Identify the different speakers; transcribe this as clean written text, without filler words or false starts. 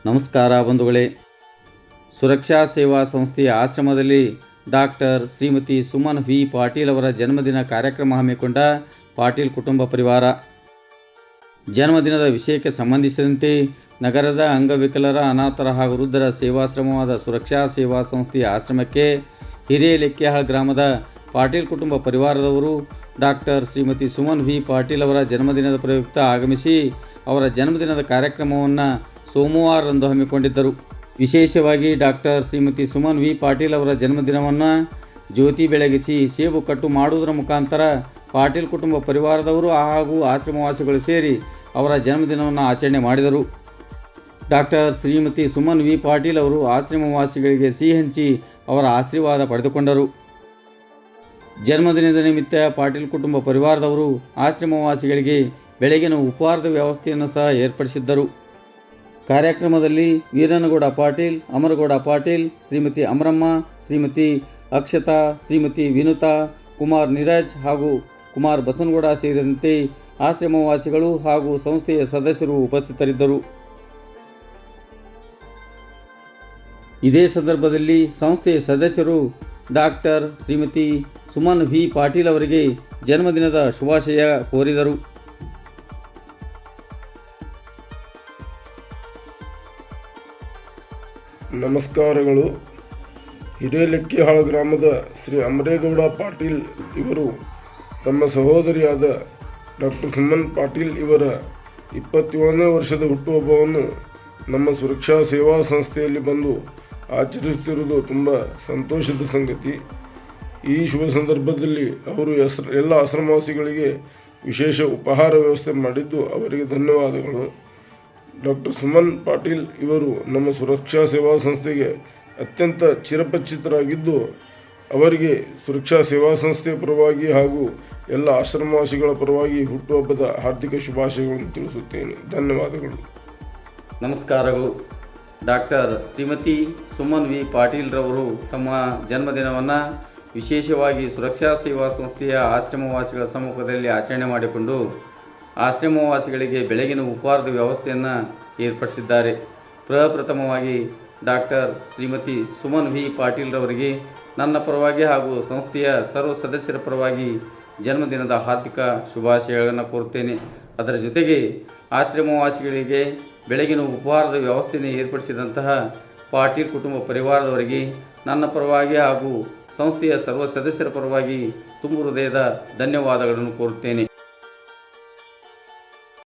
Speaker 1: ನಮಸ್ಕಾರ ಬಂಧುಗಳೇ. ಸುರಕ್ಷಾ ಸೇವಾ ಸಂಸ್ಥೆಯ ಆಶ್ರಮದಲ್ಲಿ ಡಾಕ್ಟರ್ ಶ್ರೀಮತಿ ಸುಮನ್ ವಿ ಪಾಟೀಲ್ ಅವರ ಜನ್ಮದಿನ ಕಾರ್ಯಕ್ರಮ ಹಮ್ಮಿಕೊಂಡ ಪಾಟೀಲ್ ಕುಟುಂಬ ಪರಿವಾರ. ಜನ್ಮದಿನದ ವಿಷಯಕ್ಕೆ ಸಂಬಂಧಿಸಿದಂತೆ ನಗರದ ಅಂಗವಿಕಲರ, ಅನಾಥರ ಹಾಗೂ ವೃದ್ಧರ ಸೇವಾಶ್ರಮವಾದ ಸುರಕ್ಷಾ ಸೇವಾ ಸಂಸ್ಥೆಯ ಆಶ್ರಮಕ್ಕೆ ಹಿರೇಲೆಕ್ಕೆಹಾಳ್ ಗ್ರಾಮದ ಪಾಟೀಲ್ ಕುಟುಂಬ ಪರಿವಾರದವರು ಡಾಕ್ಟರ್ ಶ್ರೀಮತಿ ಸುಮನ್ ವಿ ಪಾಟೀಲ್ ಅವರ ಜನ್ಮದಿನದ ಪ್ರಯುಕ್ತ ಆಗಮಿಸಿ ಅವರ ಜನ್ಮದಿನದ ಕಾರ್ಯಕ್ರಮವನ್ನು ಸೋಮವಾರದಂದು ಹಮ್ಮಿಕೊಂಡಿದ್ದರು. ವಿಶೇಷವಾಗಿ ಡಾಕ್ಟರ್ ಶ್ರೀಮತಿ ಸುಮನ್ ವಿ ಪಾಟೀಲ್ ಅವರ ಜನ್ಮದಿನವನ್ನು ಜ್ಯೋತಿ ಬೆಳಗಿಸಿ ಸೇಬು ಕಟ್ಟು ಮಾಡುವುದರ ಮುಖಾಂತರ ಪಾಟೀಲ್ ಕುಟುಂಬ ಪರಿವಾರದವರು ಹಾಗೂ ಆಶ್ರಮವಾಸಿಗಳು ಸೇರಿ ಅವರ ಜನ್ಮದಿನವನ್ನು ಆಚರಣೆ ಮಾಡಿದರು. ಡಾಕ್ಟರ್ ಶ್ರೀಮತಿ ಸುಮನ್ ವಿ ಪಾಟೀಲ್ ಅವರು ಆಶ್ರಮವಾಸಿಗಳಿಗೆ ಸಿಹಿ ಹಂಚಿ ಅವರ ಆಶೀರ್ವಾದ ಪಡೆದುಕೊಂಡರು. ಜನ್ಮದಿನದ ನಿಮಿತ್ತ ಪಾಟೀಲ್ ಕುಟುಂಬ ಪರಿವಾರದವರು ಆಶ್ರಮವಾಸಿಗಳಿಗೆ ಬೆಳಗಿನ ಉಪಹಾರದ ವ್ಯವಸ್ಥೆಯನ್ನು ಸಹ ಏರ್ಪಡಿಸಿದ್ದರು. ಕಾರ್ಯಕ್ರಮದಲ್ಲಿ ವೀರನಗೌಡ ಪಾಟೀಲ್, ಅಮರಗೌಡ ಪಾಟೀಲ್, ಶ್ರೀಮತಿ ಅಮರಮ್ಮ, ಶ್ರೀಮತಿ ಅಕ್ಷತಾ, ಶ್ರೀಮತಿ ವಿನುತಾ, ಕುಮಾರ್ ನೀರಜ್ ಹಾಗೂ ಕುಮಾರ್ ಬಸನಗೌಡ ಸೇರಿದಂತೆ ಆಶ್ರಮವಾಸಿಗಳು ಹಾಗೂ ಸಂಸ್ಥೆಯ ಸದಸ್ಯರು ಉಪಸ್ಥಿತರಿದ್ದರು. ಇದೇ ಸಂದರ್ಭದಲ್ಲಿ ಸಂಸ್ಥೆಯ ಸದಸ್ಯರು ಡಾಕ್ಟರ್ ಶ್ರೀಮತಿ ಸುಮನ್ ವಿ ಪಾಟೀಲ್ ಅವರಿಗೆ ಜನ್ಮದಿನದ ಶುಭಾಶಯ ಕೋರಿದರು.
Speaker 2: ನಮಸ್ಕಾರಗಳು. ಹಿರೇಲೆಕ್ಕೆಹಾಳ್ ಗ್ರಾಮದ ಶ್ರೀ ಅಮರೇಗೌಡ ಪಾಟೀಲ್ ಇವರು ತಮ್ಮ ಸಹೋದರಿಯಾದ ಡಾಕ್ಟರ್ ಸುಮನ್ ಪಾಟೀಲ್ ಇವರ 27ನೇ ವರ್ಷದ ಹುಟ್ಟುಹಬ್ಬವನ್ನು ನಮ್ಮ ಸುರಕ್ಷಾ ಸೇವಾ ಸಂಸ್ಥೆಯಲ್ಲಿ ಬಂದು ಆಚರಿಸುತ್ತಿರುವುದು ತುಂಬ ಸಂತೋಷದ ಸಂಗತಿ. ಈ ಶುಭ ಸಂದರ್ಭದಲ್ಲಿ ಅವರು ಎಲ್ಲ ಆಶ್ರಮವಾಸಿಗಳಿಗೆ ವಿಶೇಷ ಉಪಹಾರ ವ್ಯವಸ್ಥೆ ಮಾಡಿದ್ದು ಅವರಿಗೆ ಧನ್ಯವಾದಗಳು. ಡಾಕ್ಟರ್ ಸುಮನ್ ಪಾಟೀಲ್ ಇವರು ನಮ್ಮ ಸುರಕ್ಷಾ ಸೇವಾ ಸಂಸ್ಥೆಗೆ ಅತ್ಯಂತ ಚಿರಪರಿಚಿತರಾಗಿದ್ದು ಅವರಿಗೆ ಸುರಕ್ಷಾ ಸೇವಾ ಸಂಸ್ಥೆಯ ಪರವಾಗಿ ಹಾಗೂ ಎಲ್ಲ ಆಶ್ರಮವಾಸಿಗಳ ಪರವಾಗಿ ಹುಟ್ಟುಹಬ್ಬದ ಹಾರ್ದಿಕ ಶುಭಾಶಯಗಳನ್ನು ತಿಳಿಸುತ್ತೇನೆ. ಧನ್ಯವಾದಗಳು.
Speaker 1: ನಮಸ್ಕಾರಗಳು. ಡಾಕ್ಟರ್ ಶ್ರೀಮತಿ ಸುಮನ್ ವಿ ಪಾಟೀಲ್ರವರು ತಮ್ಮ ಜನ್ಮದಿನವನ್ನು ವಿಶೇಷವಾಗಿ ಸುರಕ್ಷಾ ಸೇವಾ ಸಂಸ್ಥೆಯ ಆಶ್ರಮವಾಸಿಗಳ ಸಮ್ಮುಖದಲ್ಲಿ ಆಚರಣೆ ಮಾಡಿಕೊಂಡು ಆಶ್ರಮವಾಸಿಗಳಿಗೆ ಬೆಳಗಿನ ಉಪಹಾರದ ವ್ಯವಸ್ಥೆಯನ್ನು ಏರ್ಪಡಿಸಿದ್ದಾರೆ. ಪ್ರಪ್ರಥಮವಾಗಿ ಡಾಕ್ಟರ್ ಶ್ರೀಮತಿ ಸುಮನ್ ವಿ ಪಾಟೀಲ್ರವರಿಗೆ ನನ್ನ ಪರವಾಗಿ ಹಾಗೂ ಸಂಸ್ಥೆಯ ಸರ್ವ ಸದಸ್ಯರ ಪರವಾಗಿ ಜನ್ಮದಿನದ ಹಾರ್ದಿಕ ಶುಭಾಶಯಗಳನ್ನು ಕೋರುತ್ತೇನೆ. ಅದರ ಜೊತೆಗೆ ಆಶ್ರಮವಾಸಿಗಳಿಗೆ ಬೆಳಗಿನ ಉಪಹಾರದ ವ್ಯವಸ್ಥೆಯನ್ನು ಏರ್ಪಡಿಸಿದಂತಹ ಪಾಟೀಲ್ ಕುಟುಂಬ ಪರಿವಾರದವರಿಗೆ ನನ್ನ ಪರವಾಗಿ ಹಾಗೂ ಸಂಸ್ಥೆಯ ಸರ್ವ ಸದಸ್ಯರ ಪರವಾಗಿ ತುಂಬು ಹೃದಯದ ಧನ್ಯವಾದಗಳನ್ನು ಕೋರುತ್ತೇನೆ.